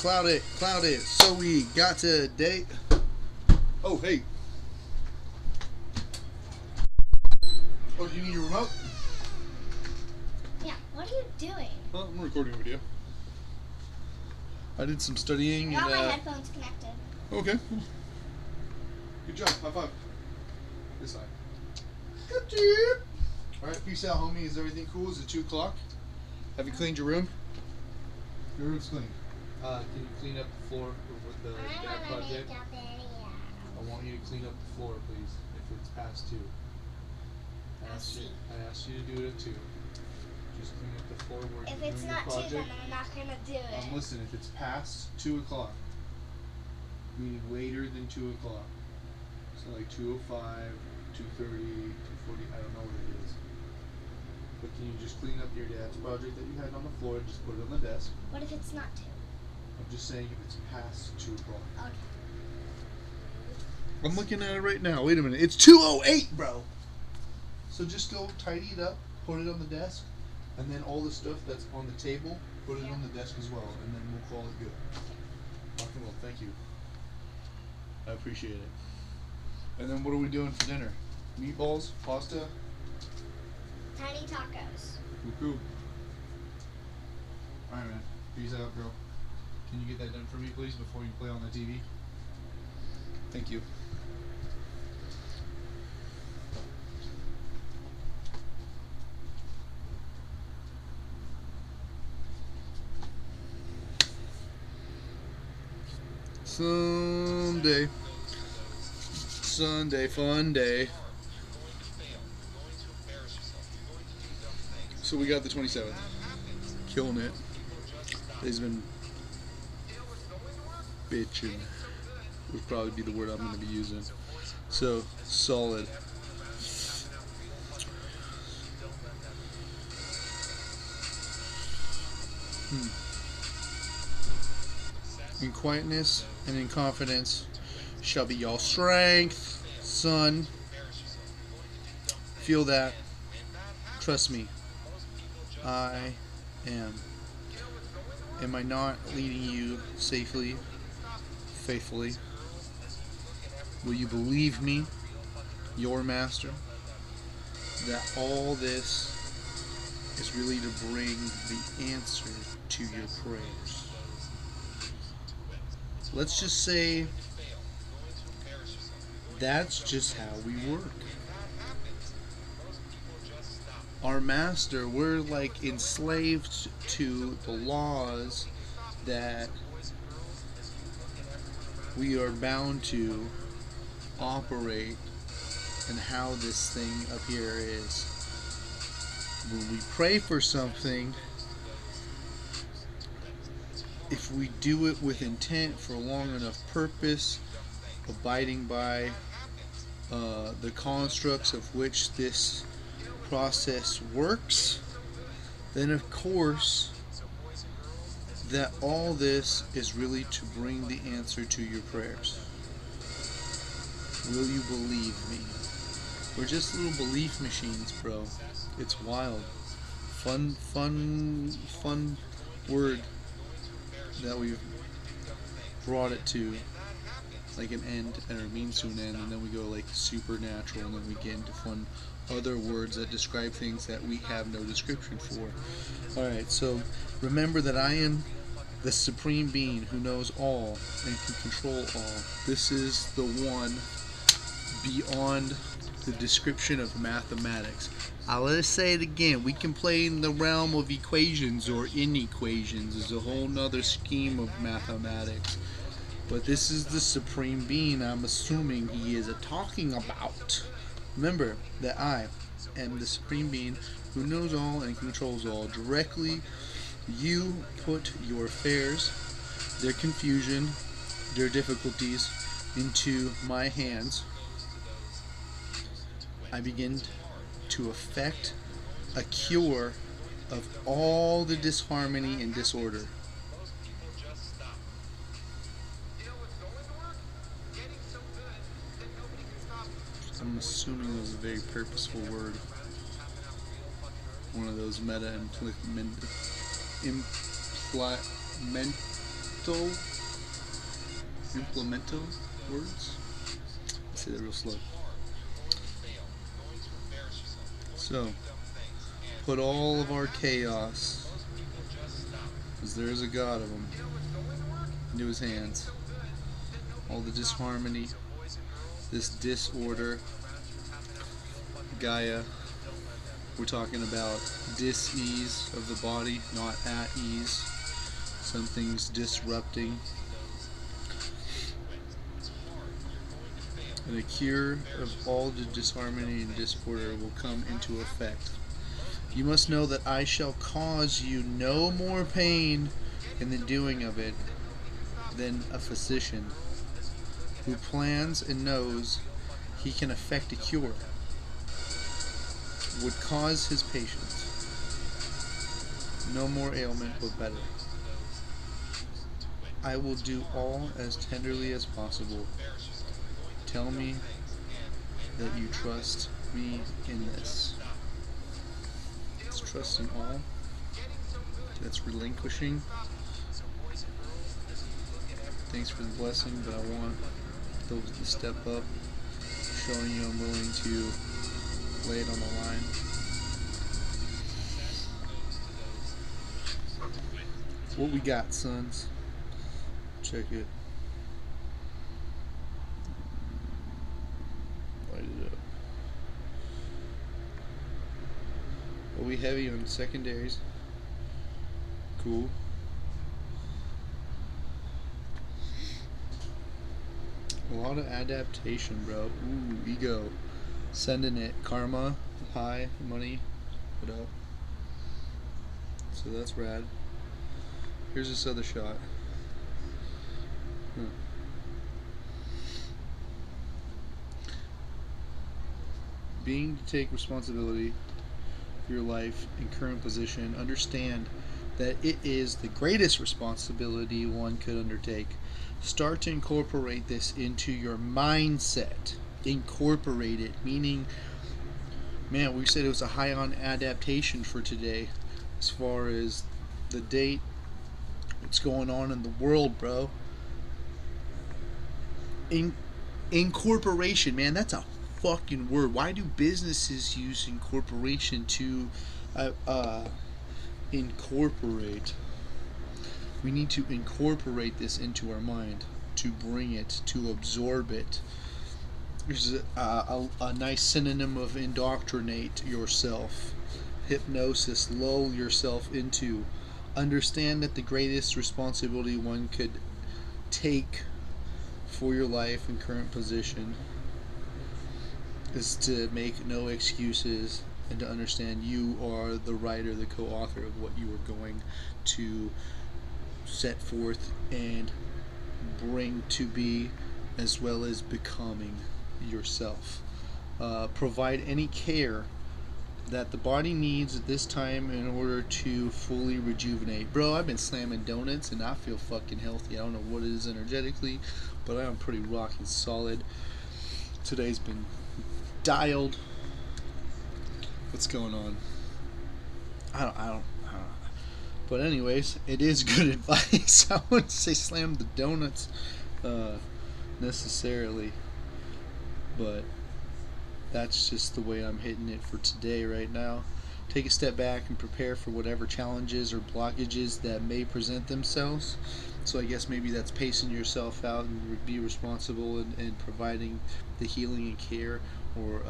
Cloud it. So we got to date. Oh, hey. Oh, do you need your remote? Yeah, what are you doing? Well, I'm recording a video. I did some studying. I got my headphones connected. Okay. Good job. High five. This side. Good job. Alright, peace out, homie. Is everything cool? Is it 2 o'clock? Have you cleaned your room? Your room's clean. Can you clean up the floor with the dad project? I want you to clean up the floor, please, if it's past 2. I asked you to do it at 2. Just clean up the floor where if you're it's doing not your 2, project. then I'm not going to do it. Listen, if it's past 2 o'clock, meaning later than 2 o'clock, so like 2:05, 2:30, 2:40, I don't know what it is. But can you just clean up your dad's project that you had on the floor and just put it on the desk? What if it's not 2? I'm just saying if it's past 2 o'clock. Okay. I'm looking at it right now. Wait a minute. It's 2:08, bro. So just go tidy it up, put it on the desk, and then all the stuff that's on the table, put it on the desk as well, and then we'll call it good. Rock and roll. Thank you. I appreciate it. And then what are we doing for dinner? Meatballs? Pasta? Tiny tacos. Cool. Alright, man. Peace out, girl. Can you get that done for me, please, before you play on the TV? Thank you. Sunday, fun day. So we got the 27th. Killing it. He's been bitching. Would probably be the word I'm going to be using. So, solid. In quietness and in confidence shall be your strength, son. Feel that. Trust me. I am. Am I not leading you safely, faithfully? Will you believe me, your master, that all this is really to bring the answer to your prayers? Let's just say that's just how we work. Our master, we're like enslaved to the laws that we are bound to operate and how this thing up here is. When we pray for something, if we do it with intent for a long enough purpose, abiding by the constructs of which this process works, then of course that all this is really to bring the answer to your prayers. Will you believe me? We're just little belief machines, bro. It's wild. Fun word that we've brought it to like an end, and it means to an end, and then we go like supernatural, and then we get into fun other words that describe things that we have no description for. Alright, so remember that I am the supreme being who knows all and can control all. This is the one beyond the description of mathematics. Let us say it again. We can play in the realm of equations or inequations. It's a whole nother scheme of mathematics. But this is the supreme being I'm assuming he is talking about. Remember that I am the supreme being who knows all and controls all. Directly, you put your affairs, their confusion, their difficulties into my hands. I begin to effect a cure of all the disharmony and disorder. I'm assuming it was a very purposeful word. One of those meta implemento words. Let's say that real slow. So, put all of our chaos, because there is a God of them, into his hands. All the disharmony, this disorder, Gaia. We're talking about dis-ease of the body, not at ease. Something's disrupting. And a cure of all the disharmony and disorder will come into effect. You must know that I shall cause you no more pain in the doing of it than a physician who plans and knows he can effect a cure would cause his patients. No more ailment, but better. I will do all as tenderly as possible. Tell me that you trust me in this. It's trusting all. That's relinquishing. Thanks for the blessing, but I want those to step up, showing you I'm willing to lay it on the line. What we got, sons? Check it. Light it up. Are we heavy on secondaries? Cool. A lot of adaptation, bro. Ooh, ego. Sending it. Karma, high, money, put up. So that's rad. Here's this other shot. Being to take responsibility for your life and current position, understand that it is the greatest responsibility one could undertake. Start to incorporate this into your mindset. Incorporate it, meaning, man, we said it was a high on adaptation for today as far as the date, what's going on in the world, bro. Incorporation, man, that's a fucking word. Why do businesses use incorporation to incorporate? We need to incorporate this into our mind, to bring it, to absorb it. There's a nice synonym of indoctrinate yourself, hypnosis, lull yourself into. Understand that the greatest responsibility one could take for your life and current position is to make no excuses and to understand you are the writer, the co-author of what you are going to set forth and bring to be, as well as becoming yourself. Provide any care that the body needs at this time in order to fully rejuvenate. Bro, I've been slamming donuts and I feel fucking healthy. I don't know what it is energetically, but I'm pretty rocking solid. Today's been dialed. What's going on? I don't know. But anyways, it is good advice. I wouldn't say slam the donuts necessarily, but that's just the way I'm hitting it for today right now. Take a step back and prepare for whatever challenges or blockages that may present themselves. So I guess maybe that's pacing yourself out and be responsible in providing the healing and care, or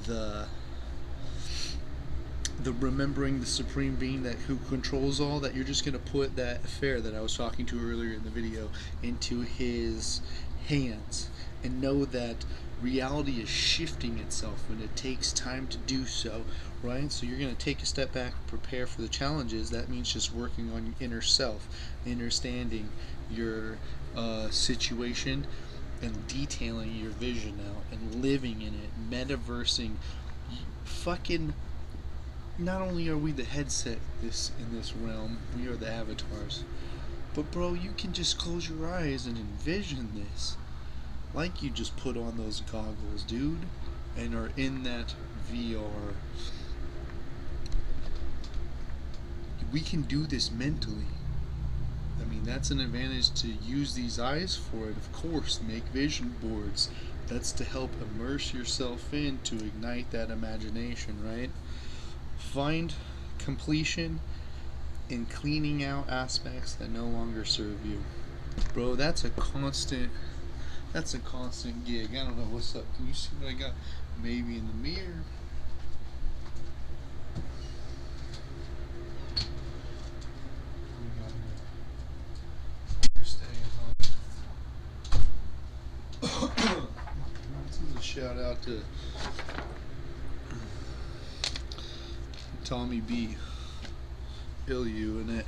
the remembering the supreme being that who controls all, that you're just going to put that affair that I was talking to earlier in the video into his hands, and know that reality is shifting itself and it takes time to do so, right? So you're going to take a step back and prepare for the challenges. That means just working on your inner self, understanding your situation and detailing your vision out and living in it, metaversing. Fucking, not only are we the headset in this realm, we are the avatars, but bro, you can just close your eyes and envision this like you just put on those goggles, dude, and are in that VR. We can do this mentally. I mean, that's an advantage to use these eyes for it. Of course, make vision boards. That's to help immerse yourself in, to ignite that imagination, right? Find completion in cleaning out aspects that no longer serve you. Bro, that's a constant gig. I don't know what's up. Can you see what I got? Maybe in the mirror. This is a shout out to Tommy B. Ill-you in it.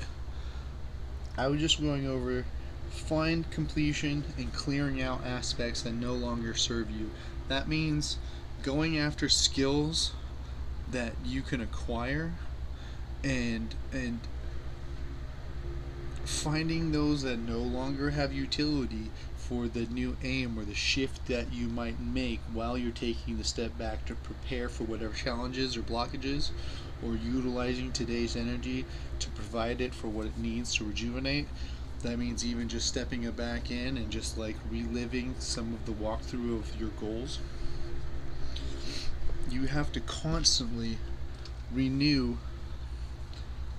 I was just going over find completion and clearing out aspects that no longer serve you. That means going after skills that you can acquire and finding those that no longer have utility for the new aim or the shift that you might make while you're taking the step back to prepare for whatever challenges or blockages, or utilizing today's energy to provide it for what it needs to rejuvenate. That means even just stepping it back in and just like reliving some of the walkthrough of your goals. You have to constantly renew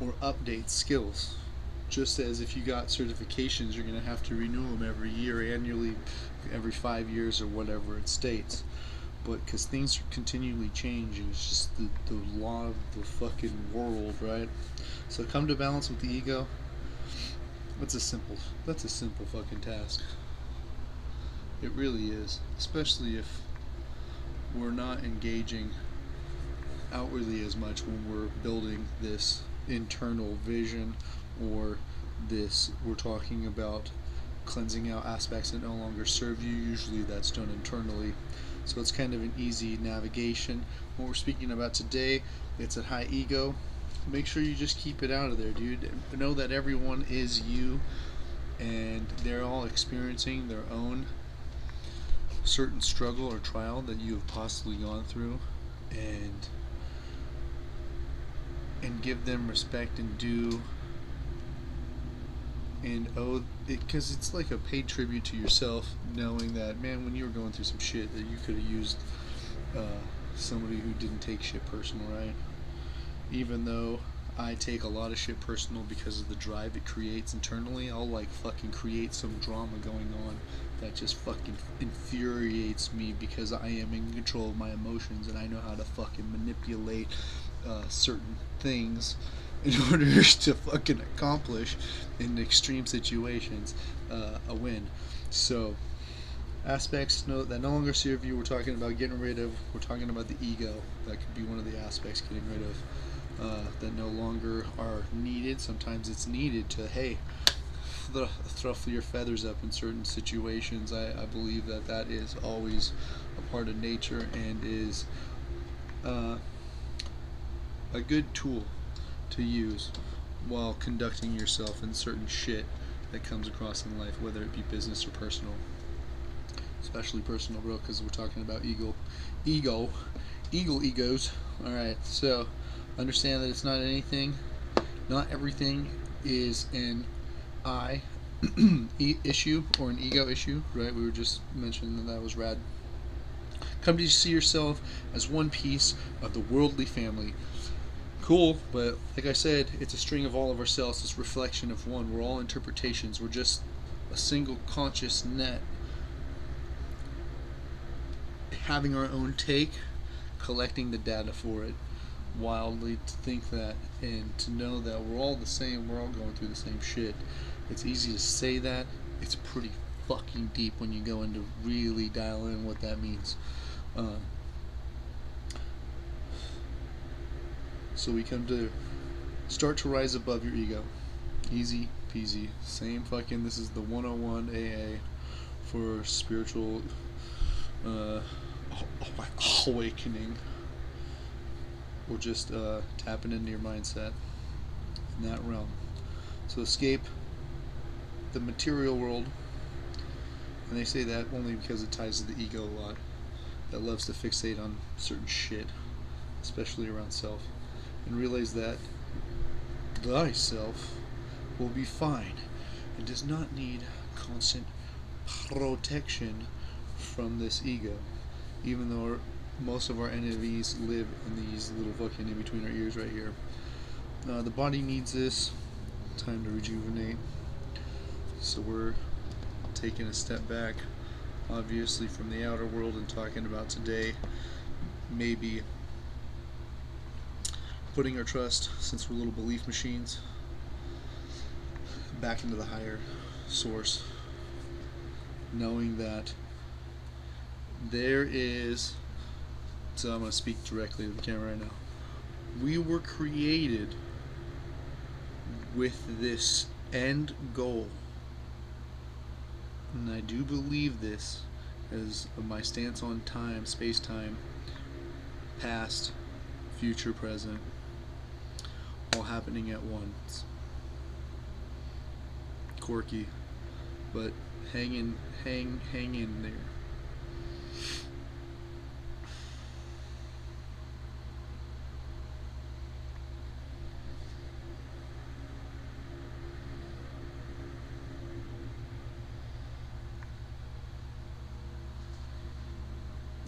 or update skills. Just as if you got certifications, you're going to have to renew them every year, annually, every 5 years, or whatever it states. But because things are continually changing, it's just the law of the fucking world, right? So come to balance with the ego. That's a simple fucking task. It really is, especially if we're not engaging outwardly as much when we're building this internal vision, or this, we're talking about cleansing out aspects that no longer serve you. Usually that's done internally, so it's kind of an easy navigation. What we're speaking about today, it's a high ego. Make sure you just keep it out of there, dude. Know that everyone is you, and they're all experiencing their own certain struggle or trial that you have possibly gone through, and give them respect and due, and owe it, because it's like a paid tribute to yourself, knowing that, man, when you were going through some shit, that you could have used somebody who didn't take shit personal, right? Even though I take a lot of shit personal because of the drive it creates internally, I'll like fucking create some drama going on that just fucking infuriates me, because I am in control of my emotions and I know how to fucking manipulate certain things in order to fucking accomplish, in extreme situations, a win. So aspects that no longer serve you, we're talking about getting rid of. We're talking about the ego. That could be one of the aspects, getting rid of, that no longer are needed. Sometimes it's needed to, hey, ruffle your feathers up in certain situations. I believe that is always a part of nature, and is a good tool to use while conducting yourself in certain shit that comes across in life, whether it be business or personal. Especially personal, bro, because we're talking about egos. Alright, so understand that it's not anything, not everything is an I issue or an ego issue, right? We were just mentioning that was rad. Come to see yourself as one piece of the worldly family. Cool, but like I said, it's a string of all of ourselves, this reflection of one. We're all interpretations. We're just a single conscious net, having our own take, collecting the data for it. Wildly to think that, and to know that we're all the same, we're all going through the same shit. It's easy to say that. It's pretty fucking deep when you go into really dial in what that means. So we come to start to rise above your ego. Easy peasy. Same fucking, this is the 101 AA for spiritual awakening, or just tapping into your mindset in that realm. So escape the material world, and they say that only because it ties to the ego a lot, that loves to fixate on certain shit, especially around self, and realize that thyself will be fine, It does not need constant protection from this ego, even though most of our enemies live in these little fucking in between our ears right here. The body needs this time to rejuvenate, so we're taking a step back, obviously, from the outer world and talking about today maybe putting our trust, since we're little belief machines, back into the higher source, knowing that there is, so I'm going to speak directly to the camera right now, we were created with this end goal, and I do believe this as my stance on time, space-time, past, future, present, all happening at once. Quirky, but hang in there.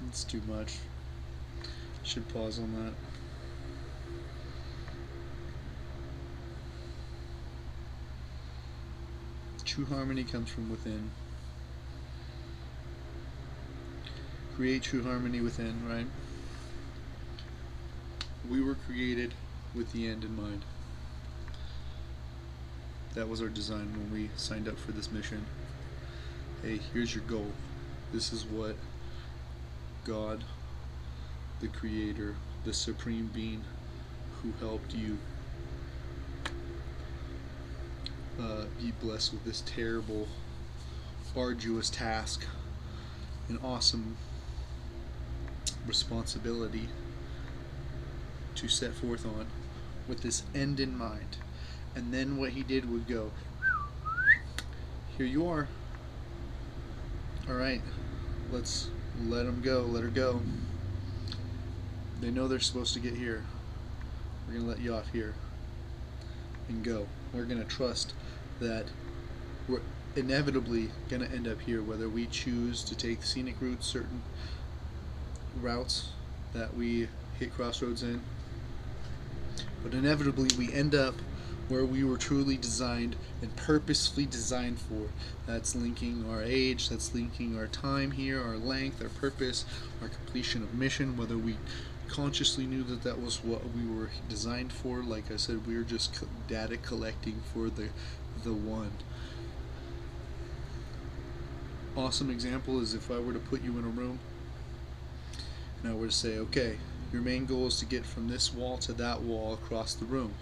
It's too much. Should pause on that. True harmony comes from within. Create true harmony within, right? We were created with the end in mind. That was our design when we signed up for this mission. Hey, here's your goal. This is what God, the Creator, the Supreme Being who helped you be blessed with this terrible, arduous task, an awesome responsibility to set forth on with this end in mind. And then what he did would go, here you are. Alright, let's let them go, let her go. They know they're supposed to get here. We're going to let you off here and go. We're going to trust that we're inevitably going to end up here, whether we choose to take scenic routes, certain routes that we hit crossroads in. But inevitably we end up where we were truly designed and purposefully designed for. That's linking our age, that's linking our time here, our length, our purpose, our completion of mission, whether we consciously knew that that was what we were designed for. Like I said, we were just data collecting for the one. Awesome example is if I were to put you in a room and I were to say, okay, your main goal is to get from this wall to that wall across the room,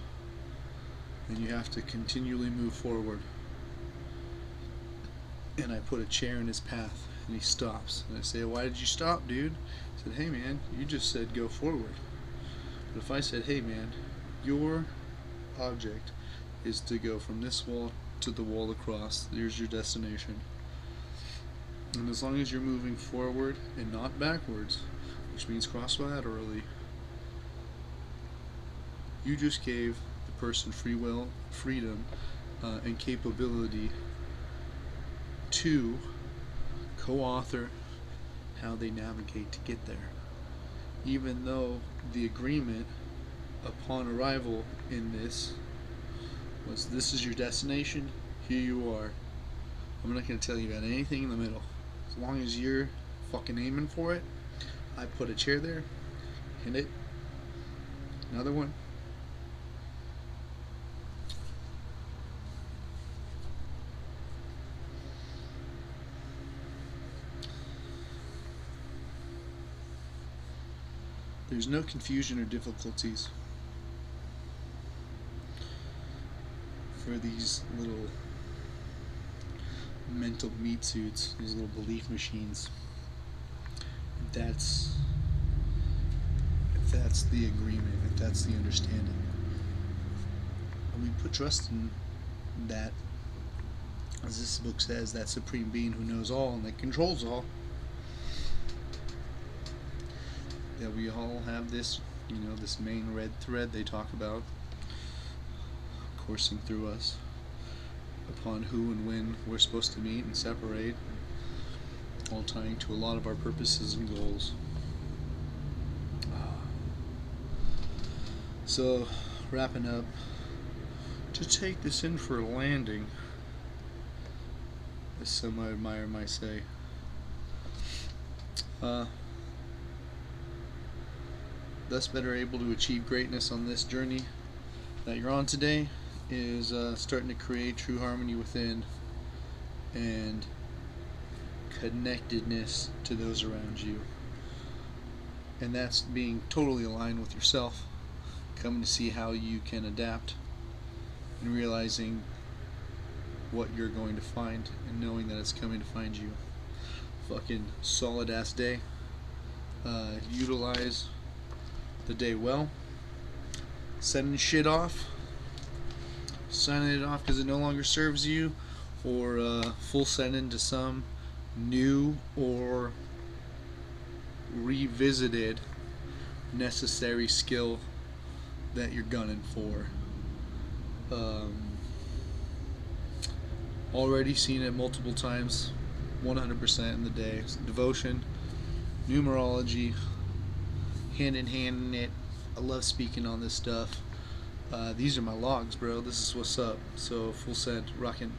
and you have to continually move forward. And I put a chair in his path and he stops, and I say, why did you stop, dude? He said, hey man, you just said go forward. But if I said, hey man, your object is to go from this wall to the wall across, there's your destination, and as long as you're moving forward and not backwards, which means cross-laterally, you just gave the person free will, freedom, and capability to co-author how they navigate to get there. Even though the agreement upon arrival in this was, this is your destination, here you are. I'm not going to tell you about anything in the middle. As long as you're fucking aiming for it, I put a chair there, hit it, another one. There's no confusion or difficulties for these little mental meat suits, these little belief machines. If that's the agreement, if that's the understanding, and we put trust in that, as this book says, that supreme being who knows all and that controls all, that we all have this, this main red thread they talk about coursing through us, upon who and when we're supposed to meet and separate, all tying to a lot of our purposes and goals. So, wrapping up, to take this in for a landing, as some I admire might say. Thus better able to achieve greatness on this journey that you're on today is starting to create true harmony within and connectedness to those around you. And that's being totally aligned with yourself, coming to see how you can adapt and realizing what you're going to find and knowing that it's coming to find you. Fucking solid ass day. Utilize the day well. Sending shit off. Signing it off because it no longer serves you, or full send into some new or revisited necessary skill that you're gunning for. Already seen it multiple times, 100% in the day. Devotion, numerology, hand in hand in it. I love speaking on this stuff. These are my logs, bro. This is what's up. So full send, rockin'.